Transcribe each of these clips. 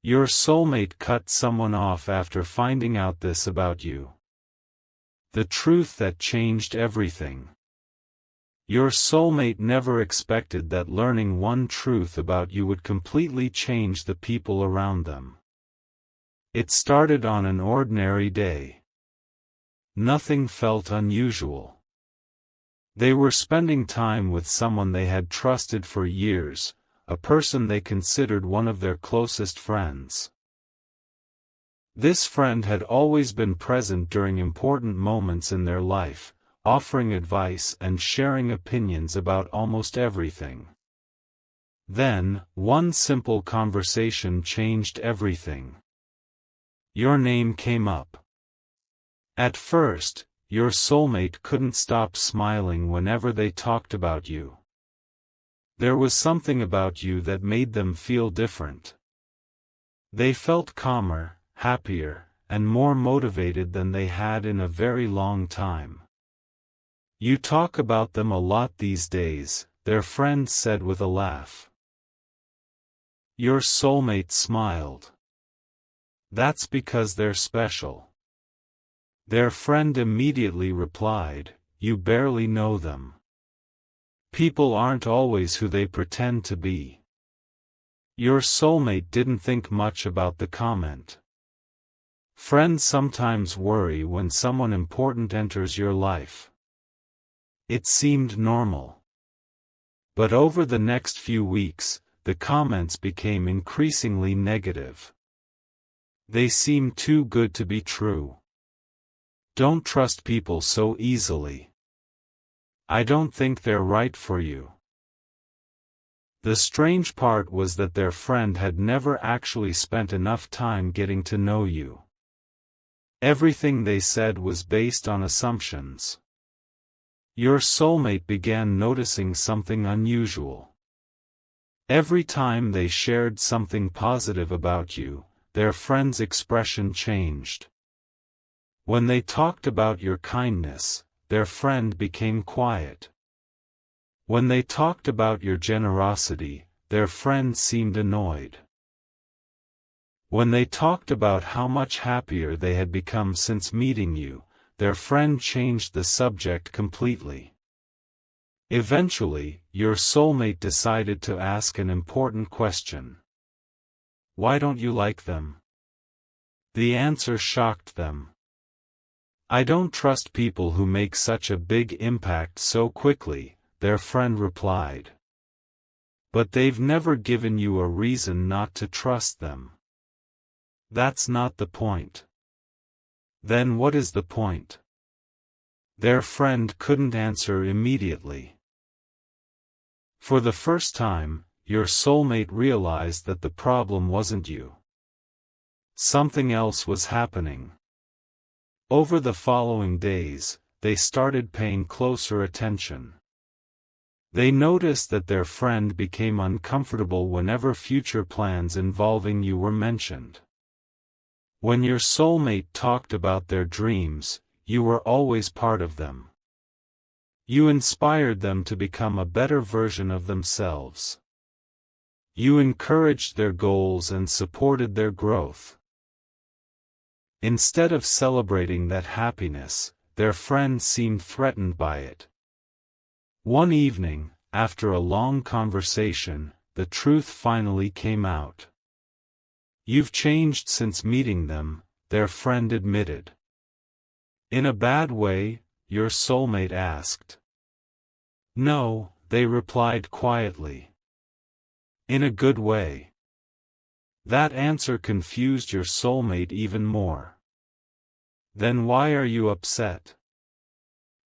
Your soulmate cut someone off after finding out this about you. The truth that changed everything. Your soulmate never expected that learning one truth about you would completely change the people around them. It started on an ordinary day. Nothing felt unusual. They were spending time with someone they had trusted for years, a person they considered one of their closest friends. This friend had always been present during important moments in their life, offering advice and sharing opinions about almost everything. Then, one simple conversation changed everything. Your name came up. At first, your soulmate couldn't stop smiling whenever they talked about you. There was something about you that made them feel different. They felt calmer, happier, and more motivated than they had in a very long time. You talk about them a lot these days, their friend said with a laugh. Your soulmate smiled. That's because they're special. Their friend immediately replied, you barely know them. People aren't always who they pretend to be. Your soulmate didn't think much about the comment. Friends sometimes worry when someone important enters your life. It seemed normal. But over the next few weeks, the comments became increasingly negative. They seemed too good to be true. Don't trust people so easily. I don't think they're right for you. The strange part was that their friend had never actually spent enough time getting to know you. Everything they said was based on assumptions. Your soulmate began noticing something unusual. Every time they shared something positive about you, their friend's expression changed. When they talked about your kindness, their friend became quiet. When they talked about your generosity, their friend seemed annoyed. When they talked about how much happier they had become since meeting you, their friend changed the subject completely. Eventually, your soulmate decided to ask an important question. Why don't you like them? The answer shocked them. I don't trust people who make such a big impact so quickly, their friend replied. But they've never given you a reason not to trust them. That's not the point. Then what is the point? Their friend couldn't answer immediately. For the first time, your soulmate realized that the problem wasn't you. Something else was happening. Over the following days, they started paying closer attention. They noticed that their friend became uncomfortable whenever future plans involving you were mentioned. When your soulmate talked about their dreams, you were always part of them. You inspired them to become a better version of themselves. You encouraged their goals and supported their growth. Instead of celebrating that happiness, their friend seemed threatened by it. One evening, after a long conversation, the truth finally came out. You've changed since meeting them, their friend admitted. In a bad way? Your soulmate asked. No, they replied quietly. In a good way. That answer confused your soulmate even more. Then why are you upset?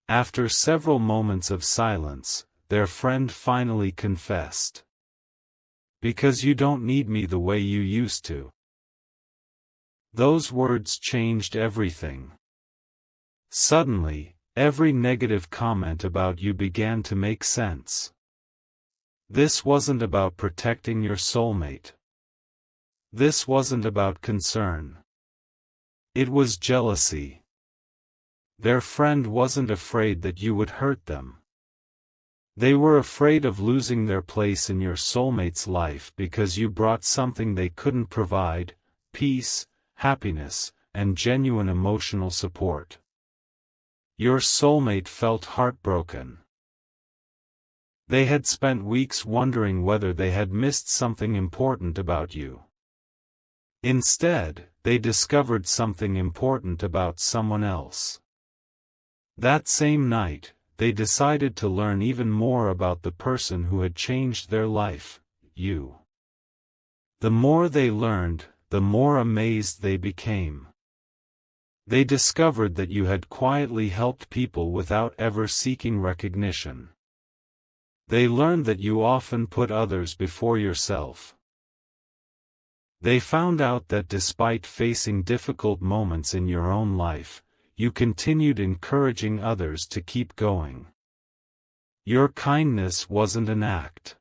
After several moments of silence, their friend finally confessed. Because you don't need me the way you used to. Those words changed everything. Suddenly, every negative comment about you began to make sense. This wasn't about protecting your soulmate. This wasn't about concern. It was jealousy. Their friend wasn't afraid that you would hurt them. They were afraid of losing their place in your soulmate's life because you brought something they couldn't provide: peace, happiness, and genuine emotional support. Your soulmate felt heartbroken. They had spent weeks wondering whether they had missed something important about you. Instead, they discovered something important about someone else. That same night, they decided to learn even more about the person who had changed their life, you. The more they learned, the more amazed they became. They discovered that you had quietly helped people without ever seeking recognition. They learned that you often put others before yourself. They found out that despite facing difficult moments in your own life, you continued encouraging others to keep going. Your kindness wasn't an act.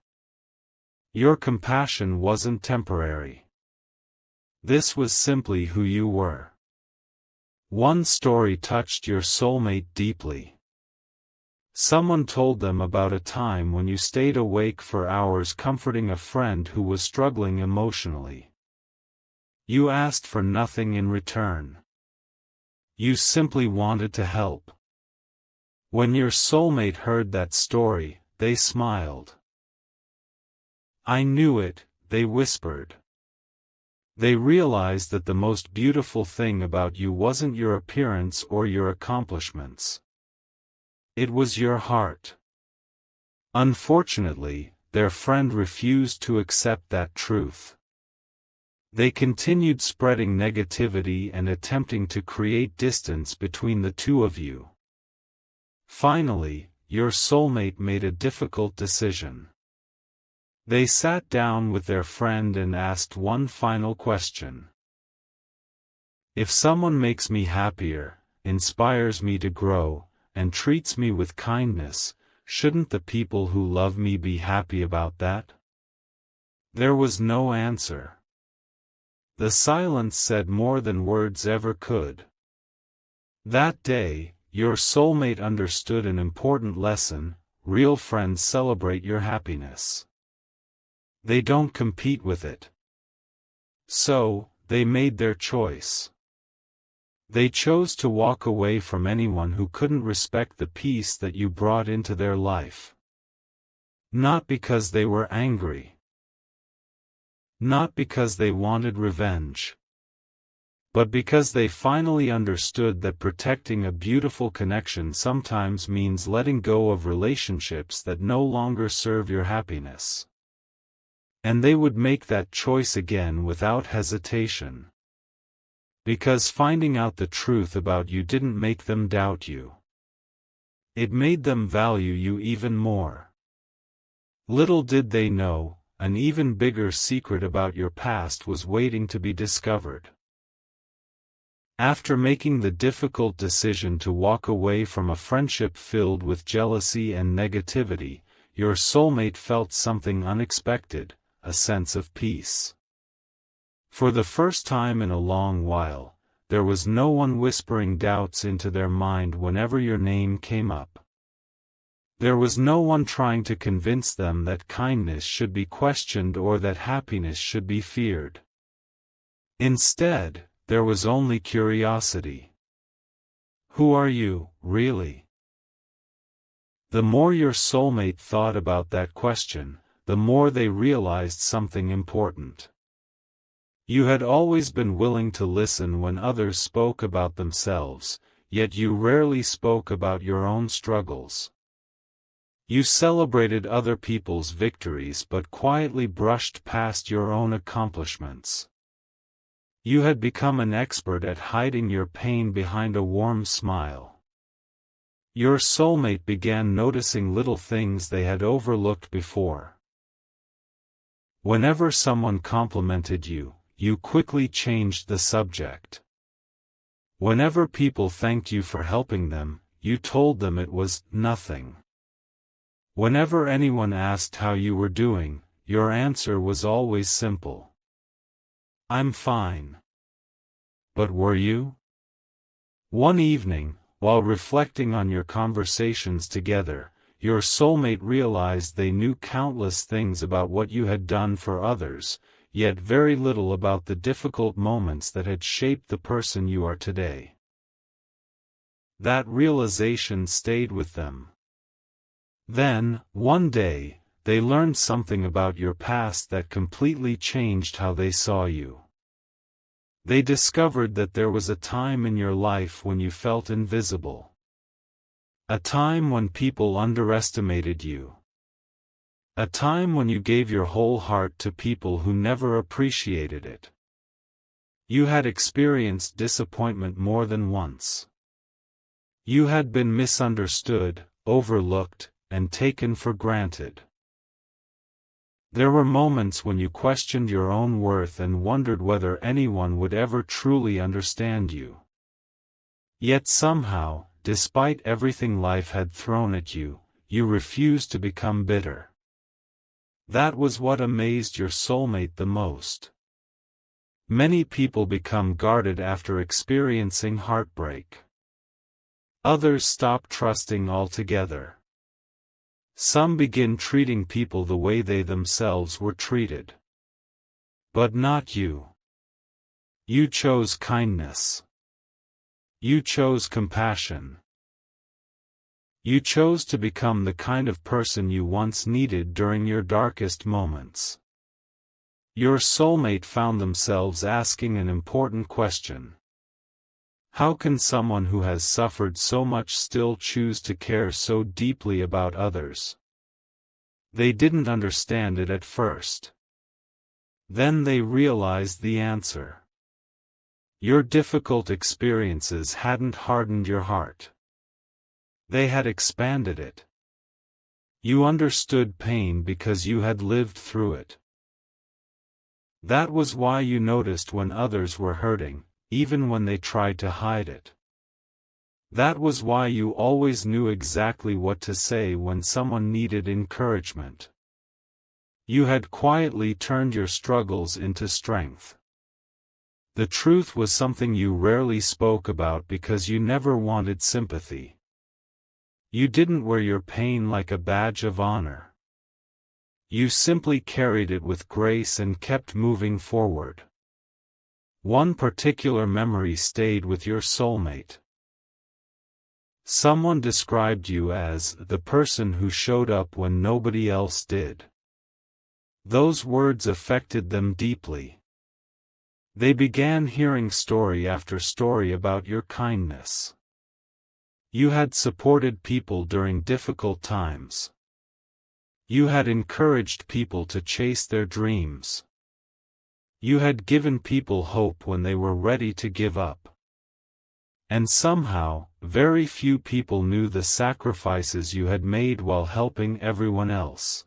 Your compassion wasn't temporary. This was simply who you were. One story touched your soulmate deeply. Someone told them about a time when you stayed awake for hours comforting a friend who was struggling emotionally. You asked for nothing in return. You simply wanted to help. When your soulmate heard that story, they smiled. "I knew it," they whispered. They realized that the most beautiful thing about you wasn't your appearance or your accomplishments. It was your heart. Unfortunately, their friend refused to accept that truth. They continued spreading negativity and attempting to create distance between the two of you. Finally, your soulmate made a difficult decision. They sat down with their friend and asked one final question. "If someone makes me happier, inspires me to grow, and treats me with kindness, shouldn't the people who love me be happy about that?" There was no answer. The silence said more than words ever could. That day, your soulmate understood an important lesson: real friends celebrate your happiness. They don't compete with it. So, they made their choice. They chose to walk away from anyone who couldn't respect the peace that you brought into their life. Not because they were angry. Not because they wanted revenge. But because they finally understood that protecting a beautiful connection sometimes means letting go of relationships that no longer serve your happiness. And they would make that choice again without hesitation. Because finding out the truth about you didn't make them doubt you. It made them value you even more. Little did they know, an even bigger secret about your past was waiting to be discovered. After making the difficult decision to walk away from a friendship filled with jealousy and negativity, your soulmate felt something unexpected: a sense of peace. For the first time in a long while, there was no one whispering doubts into their mind whenever your name came up. There was no one trying to convince them that kindness should be questioned or that happiness should be feared. Instead, there was only curiosity. Who are you, really? The more your soulmate thought about that question, the more they realized something important. You had always been willing to listen when others spoke about themselves, yet you rarely spoke about your own struggles. You celebrated other people's victories but quietly brushed past your own accomplishments. You had become an expert at hiding your pain behind a warm smile. Your soulmate began noticing little things they had overlooked before. Whenever someone complimented you, you quickly changed the subject. Whenever people thanked you for helping them, you told them it was nothing. Whenever anyone asked how you were doing, your answer was always simple: "I'm fine." But were you? One evening, while reflecting on your conversations together, your soulmate realized they knew countless things about what you had done for others, yet very little about the difficult moments that had shaped the person you are today. That realization stayed with them. Then, one day, they learned something about your past that completely changed how they saw you. They discovered that there was a time in your life when you felt invisible. A time when people underestimated you. A time when you gave your whole heart to people who never appreciated it. You had experienced disappointment more than once. You had been misunderstood, overlooked, and taken for granted. There were moments when you questioned your own worth and wondered whether anyone would ever truly understand you. Yet somehow, despite everything life had thrown at you, you refused to become bitter. That was what amazed your soulmate the most. Many people become guarded after experiencing heartbreak. Others stop trusting altogether. Some begin treating people the way they themselves were treated. But not you. You chose kindness. You chose compassion. You chose to become the kind of person you once needed during your darkest moments. Your soulmate found themselves asking an important question. How can someone who has suffered so much still choose to care so deeply about others? They didn't understand it at first. Then they realized the answer. Your difficult experiences hadn't hardened your heart. They had expanded it. You understood pain because you had lived through it. That was why you noticed when others were hurting, even when they tried to hide it. That was why you always knew exactly what to say when someone needed encouragement. You had quietly turned your struggles into strength. The truth was something you rarely spoke about because you never wanted sympathy. You didn't wear your pain like a badge of honor. You simply carried it with grace and kept moving forward. One particular memory stayed with your soulmate. Someone described you as the person who showed up when nobody else did. Those words affected them deeply. They began hearing story after story about your kindness. You had supported people during difficult times. You had encouraged people to chase their dreams. You had given people hope when they were ready to give up. And somehow, very few people knew the sacrifices you had made while helping everyone else.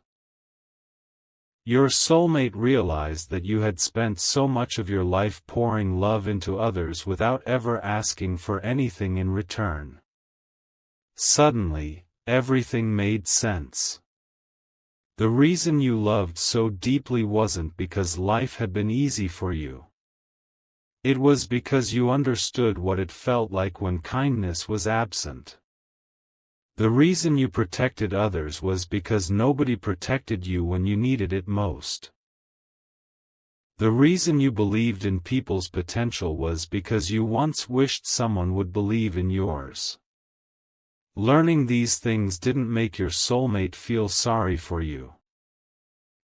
Your soulmate realized that you had spent so much of your life pouring love into others without ever asking for anything in return. Suddenly, everything made sense. The reason you loved so deeply wasn't because life had been easy for you. It was because you understood what it felt like when kindness was absent. The reason you protected others was because nobody protected you when you needed it most. The reason you believed in people's potential was because you once wished someone would believe in yours. Learning these things didn't make your soulmate feel sorry for you.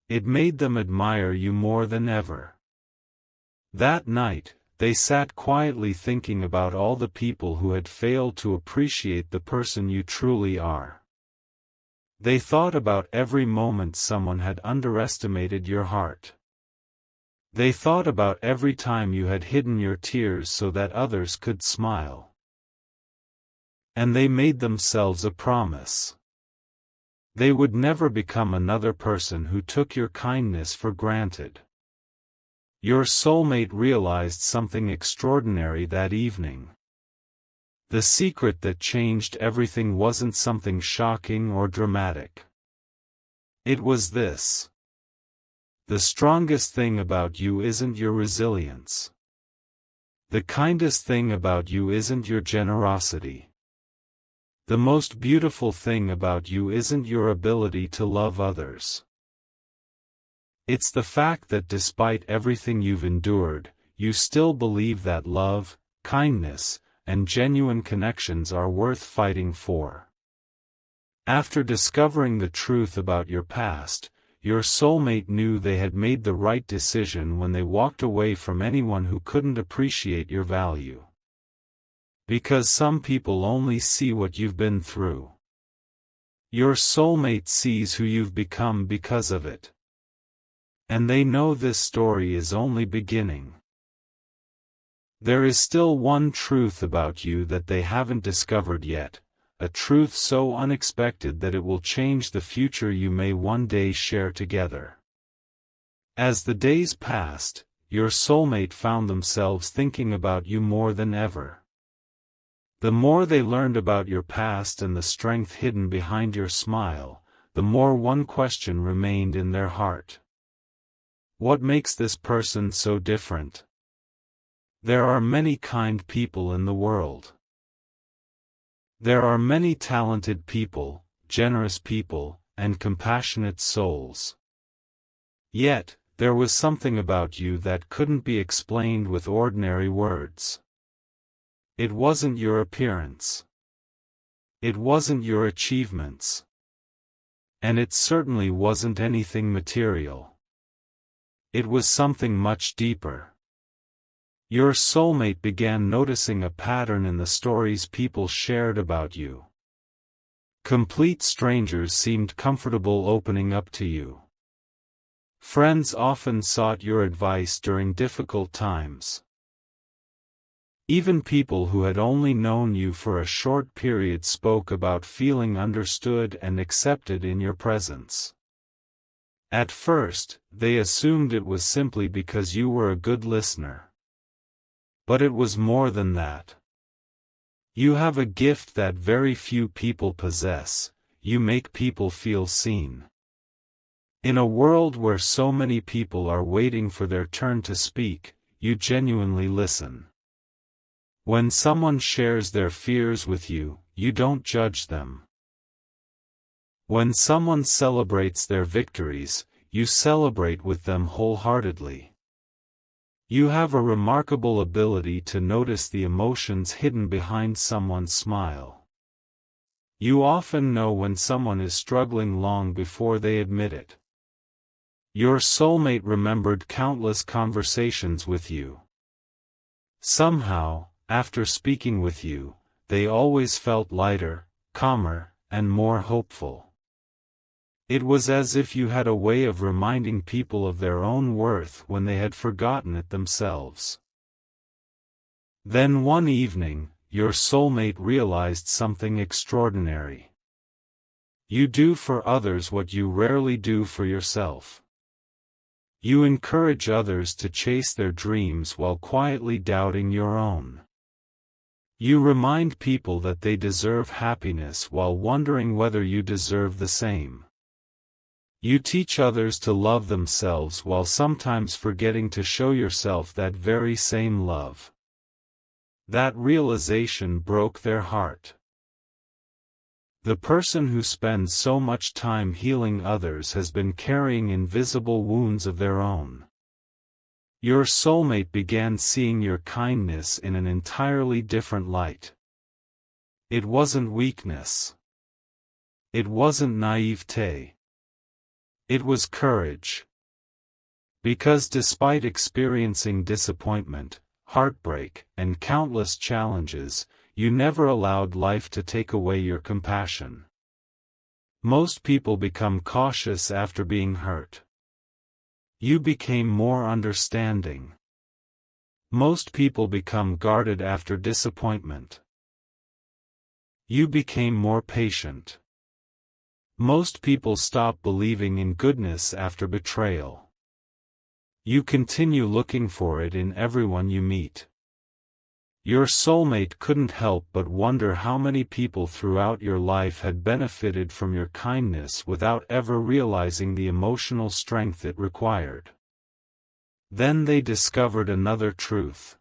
It made them admire you more than ever. That night, they sat quietly thinking about all the people who had failed to appreciate the person you truly are. They thought about every moment someone had underestimated your heart. They thought about every time you had hidden your tears so that others could smile. And they made themselves a promise. They would never become another person who took your kindness for granted. Your soulmate realized something extraordinary that evening. The secret that changed everything wasn't something shocking or dramatic. It was this. The strongest thing about you isn't your resilience. The kindest thing about you isn't your generosity. The most beautiful thing about you isn't your ability to love others. It's the fact that despite everything you've endured, you still believe that love, kindness, and genuine connections are worth fighting for. After discovering the truth about your past, your soulmate knew they had made the right decision when they walked away from anyone who couldn't appreciate your value. Because some people only see what you've been through. Your soulmate sees who you've become because of it. And they know this story is only beginning. There is still one truth about you that they haven't discovered yet, a truth so unexpected that it will change the future you may one day share together. As the days passed, your soulmate found themselves thinking about you more than ever. The more they learned about your past and the strength hidden behind your smile, the more one question remained in their heart. What makes this person so different? There are many kind people in the world. There are many talented people, generous people, and compassionate souls. Yet, there was something about you that couldn't be explained with ordinary words. It wasn't your appearance. It wasn't your achievements. And it certainly wasn't anything material. It was something much deeper. Your soulmate began noticing a pattern in the stories people shared about you. Complete strangers seemed comfortable opening up to you. Friends often sought your advice during difficult times. Even people who had only known you for a short period spoke about feeling understood and accepted in your presence. At first, they assumed it was simply because you were a good listener. But it was more than that. You have a gift that very few people possess: you make people feel seen. In a world where so many people are waiting for their turn to speak, you genuinely listen. When someone shares their fears with you, you don't judge them. When someone celebrates their victories, you celebrate with them wholeheartedly. You have a remarkable ability to notice the emotions hidden behind someone's smile. You often know when someone is struggling long before they admit it. Your soulmate remembered countless conversations with you. Somehow, after speaking with you, they always felt lighter, calmer, and more hopeful. It was as if you had a way of reminding people of their own worth when they had forgotten it themselves. Then one evening, your soulmate realized something extraordinary. You do for others what you rarely do for yourself. You encourage others to chase their dreams while quietly doubting your own. You remind people that they deserve happiness while wondering whether you deserve the same. You teach others to love themselves while sometimes forgetting to show yourself that very same love. That realization broke their heart. The person who spends so much time healing others has been carrying invisible wounds of their own. Your soulmate began seeing your kindness in an entirely different light. It wasn't weakness. It wasn't naivete. It was courage. Because despite experiencing disappointment, heartbreak, and countless challenges, you never allowed life to take away your compassion. Most people become cautious after being hurt. You became more understanding. Most people become guarded after disappointment. You became more patient. Most people stop believing in goodness after betrayal. You continue looking for it in everyone you meet. Your soulmate couldn't help but wonder how many people throughout your life had benefited from your kindness without ever realizing the emotional strength it required. Then they discovered another truth.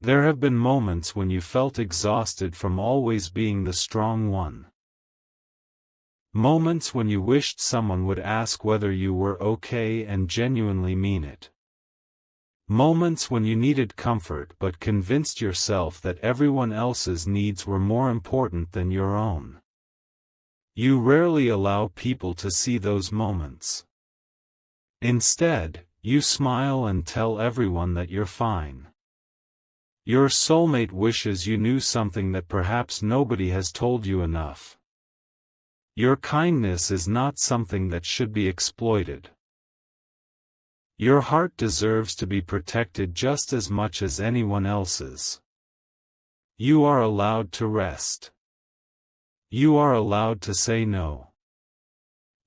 There have been moments when you felt exhausted from always being the strong one. Moments when you wished someone would ask whether you were okay and genuinely mean it. Moments when you needed comfort but convinced yourself that everyone else's needs were more important than your own. You rarely allow people to see those moments. Instead, you smile and tell everyone that you're fine. Your soulmate wishes you knew something that perhaps nobody has told you enough. Your kindness is not something that should be exploited. Your heart deserves to be protected just as much as anyone else's. You are allowed to rest. You are allowed to say no.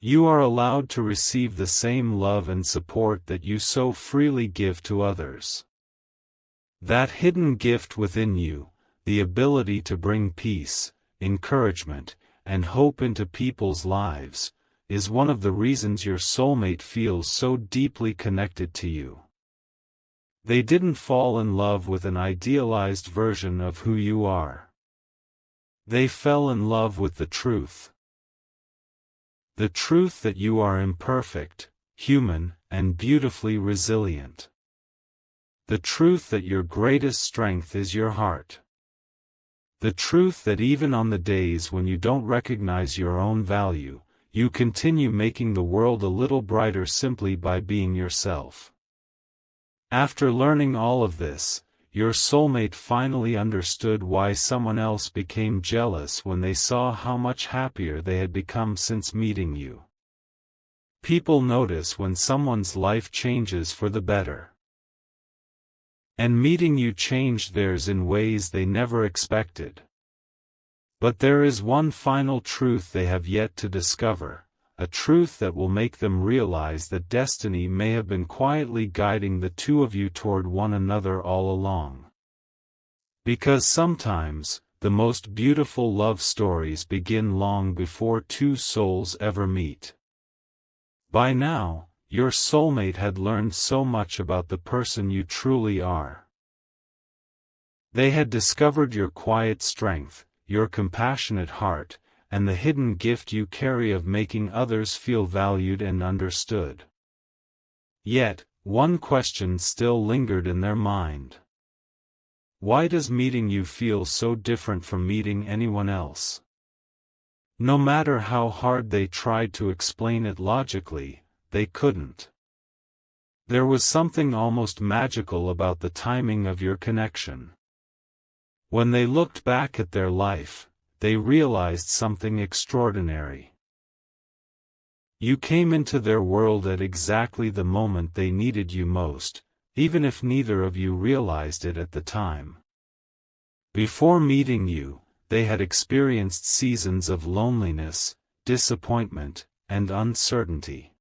You are allowed to receive the same love and support that you so freely give to others. That hidden gift within you, the ability to bring peace, encouragement, and hope into people's lives, is one of the reasons your soulmate feels so deeply connected to you. They didn't fall in love with an idealized version of who you are. They fell in love with the truth. The truth that you are imperfect, human, and beautifully resilient. The truth that your greatest strength is your heart. The truth that even on the days when you don't recognize your own value, you continue making the world a little brighter simply by being yourself. After learning all of this, your soulmate finally understood why someone else became jealous when they saw how much happier they had become since meeting you. People notice when someone's life changes for the better. And meeting you changed theirs in ways they never expected. But there is one final truth they have yet to discover, a truth that will make them realize that destiny may have been quietly guiding the two of you toward one another all along. Because sometimes, the most beautiful love stories begin long before two souls ever meet. By now, your soulmate had learned so much about the person you truly are. They had discovered your quiet strength, your compassionate heart, and the hidden gift you carry of making others feel valued and understood. Yet, one question still lingered in their mind. Why does meeting you feel so different from meeting anyone else? No matter how hard they tried to explain it logically, they couldn't. There was something almost magical about the timing of your connection. When they looked back at their life, they realized something extraordinary. You came into their world at exactly the moment they needed you most, even if neither of you realized it at the time. Before meeting you, they had experienced seasons of loneliness, disappointment, and uncertainty.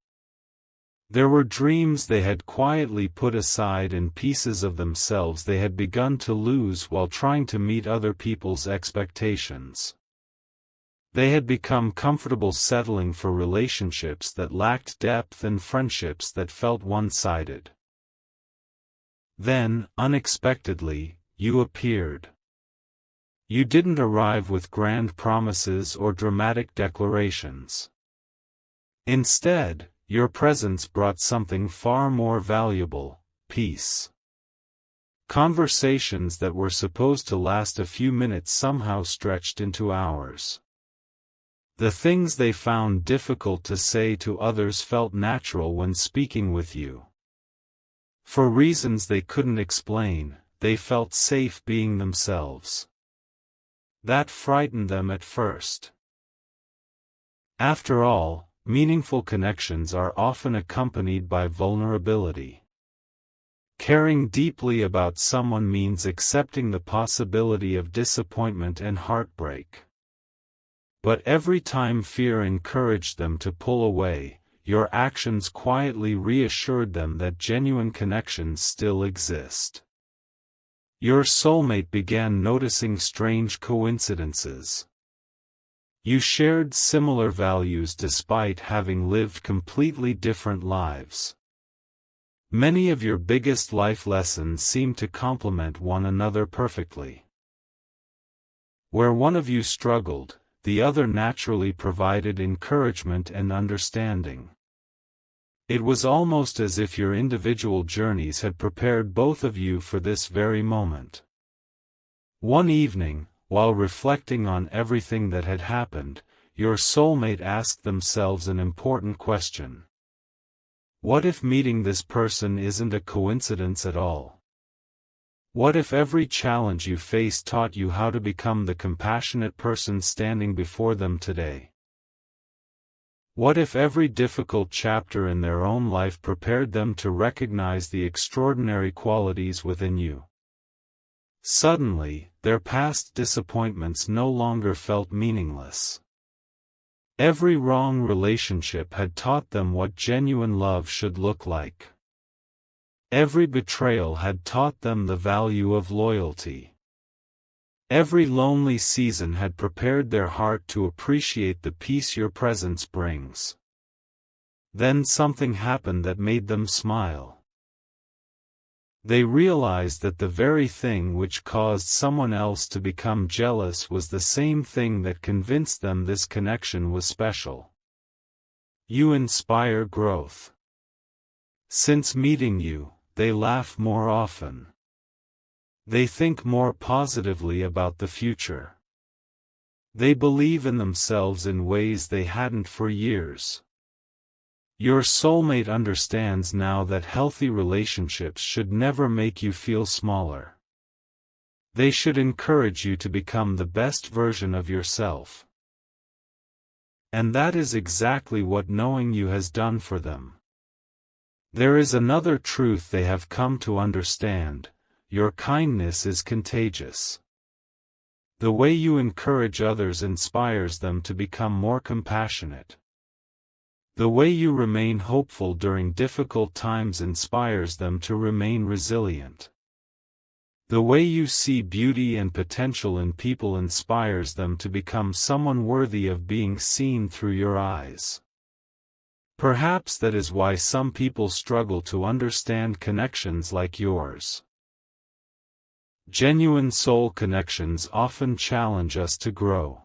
There were dreams they had quietly put aside and pieces of themselves they had begun to lose while trying to meet other people's expectations. They had become comfortable settling for relationships that lacked depth and friendships that felt one-sided. Then, unexpectedly, you appeared. You didn't arrive with grand promises or dramatic declarations. Instead, your presence brought something far more valuable: peace. Conversations that were supposed to last a few minutes somehow stretched into hours. The things they found difficult to say to others felt natural when speaking with you. For reasons they couldn't explain, they felt safe being themselves. That frightened them at first. After all, meaningful connections are often accompanied by vulnerability. Caring deeply about someone means accepting the possibility of disappointment and heartbreak. But every time fear encouraged them to pull away, your actions quietly reassured them that genuine connections still exist. Your soulmate began noticing strange coincidences. You shared similar values despite having lived completely different lives. Many of your biggest life lessons seem to complement one another perfectly. Where one of you struggled, the other naturally provided encouragement and understanding. It was almost as if your individual journeys had prepared both of you for this very moment. One evening, while reflecting on everything that had happened, your soulmate asked themselves an important question. What if meeting this person isn't a coincidence at all? What if every challenge you faced taught you how to become the compassionate person standing before them today? What if every difficult chapter in their own life prepared them to recognize the extraordinary qualities within you? Suddenly, their past disappointments no longer felt meaningless. Every wrong relationship had taught them what genuine love should look like. Every betrayal had taught them the value of loyalty. Every lonely season had prepared their heart to appreciate the peace your presence brings. Then something happened that made them smile. They realized that the very thing which caused someone else to become jealous was the same thing that convinced them this connection was special. You inspire growth. Since meeting you, they laugh more often. They think more positively about the future. They believe in themselves in ways they hadn't for years. Your soulmate understands now that healthy relationships should never make you feel smaller. They should encourage you to become the best version of yourself. And that is exactly what knowing you has done for them. There is another truth they have come to understand: your kindness is contagious. The way you encourage others inspires them to become more compassionate. The way you remain hopeful during difficult times inspires them to remain resilient. The way you see beauty and potential in people inspires them to become someone worthy of being seen through your eyes. Perhaps that is why some people struggle to understand connections like yours. Genuine soul connections often challenge us to grow.